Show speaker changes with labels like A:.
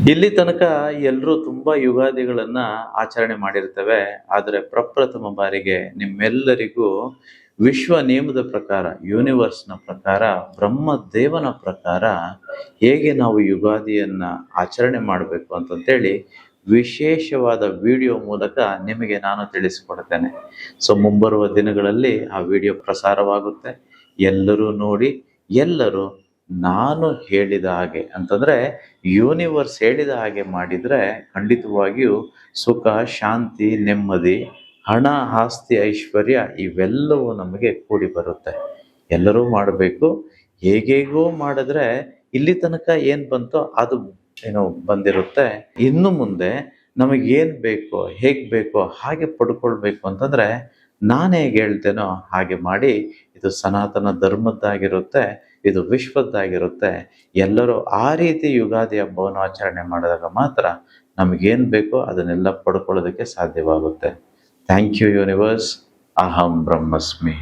A: ಇಲ್ಲಿ ತನಕ ಎಲ್ಲರೂ ತುಂಬಾ ಯುಗಾದಿಗಳನ್ನ ಆಚರಣೆ ಮಾಡಿರ್ತೇವೆ. ಆದರೆ ಪ್ರಪ್ರಥಮ ಬಾರಿಗೆ ನಿಮ್ಮೆಲ್ಲರಿಗೂ ವಿಶ್ವ ನಿಯಮದ ಪ್ರಕಾರ, ಯೂನಿವರ್ಸ್‌ನ ಪ್ರಕಾರ, ಬ್ರಹ್ಮದೇವನ ಪ್ರಕಾರ ಹೇಗೆ ನಾವು ಯುಗಾದಿಯನ್ನ ಆಚರಣೆ ಮಾಡಬೇಕು ಅಂತಂತೇಳಿ ವಿಶೇಷವಾದ ವಿಡಿಯೋ ಮೂಲಕ ನಿಮಗೆ ನಾನು ತಿಳಿಸಿಕೊಡ್ತೇನೆ. ಸೊ ಮುಂಬರುವ ದಿನಗಳಲ್ಲಿ ಆ ವಿಡಿಯೋ ಪ್ರಸಾರವಾಗುತ್ತೆ. ಎಲ್ಲರೂ ನೋಡಿ, ಎಲ್ಲರೂ ನಾನು ಹೇಳಿದ ಹಾಗೆ ಅಂತಂದ್ರೆ ಯೂನಿವರ್ಸ್ ಹೇಳಿದ ಹಾಗೆ ಮಾಡಿದ್ರೆ ಖಂಡಿತವಾಗಿಯೂ ಸುಖ, ಶಾಂತಿ, ನೆಮ್ಮದಿ, ಹಣ, ಆಸ್ತಿ, ಐಶ್ವರ್ಯ ಇವೆಲ್ಲವೂ ನಮಗೆ ಕೂಡಿ ಬರುತ್ತೆ. ಎಲ್ಲರೂ ಮಾಡಬೇಕು. ಹೇಗೇಗೋ ಮಾಡಿದ್ರೆ ಇಲ್ಲಿ ತನಕ ಏನ್ ಬಂತೋ ಅದು ಬಂದಿರುತ್ತೆ. ಇನ್ನು ಮುಂದೆ ನಮಗೆ ಏನ್ ಬೇಕೋ, ಹೇಗ್ ಬೇಕೋ ಹಾಗೆ ಪಡ್ಕೊಳ್ಬೇಕು ಅಂತಂದ್ರೆ ನಾನು ಹೇಗೆ ಹೇಳ್ತೇನೋ ಹಾಗೆ ಮಾಡಿ. ಇದು ಸನಾತನ ಧರ್ಮದ್ದಾಗಿರುತ್ತೆ, ಇದು ವಿಶ್ವದ್ದಾಗಿರುತ್ತೆ. ಎಲ್ಲರೂ ಆ ರೀತಿ ಯುಗಾದಿ ಹಬ್ಬವನ್ನು ಆಚರಣೆ ಮಾಡಿದಾಗ ಮಾತ್ರ ನಮಗೇನು ಬೇಕೋ ಅದನ್ನೆಲ್ಲ ಪಡ್ಕೊಳ್ಳೋದಕ್ಕೆ ಸಾಧ್ಯವಾಗುತ್ತೆ. Thank you universe. ಅಹಂ ಬ್ರಹ್ಮಸ್ಮಿ.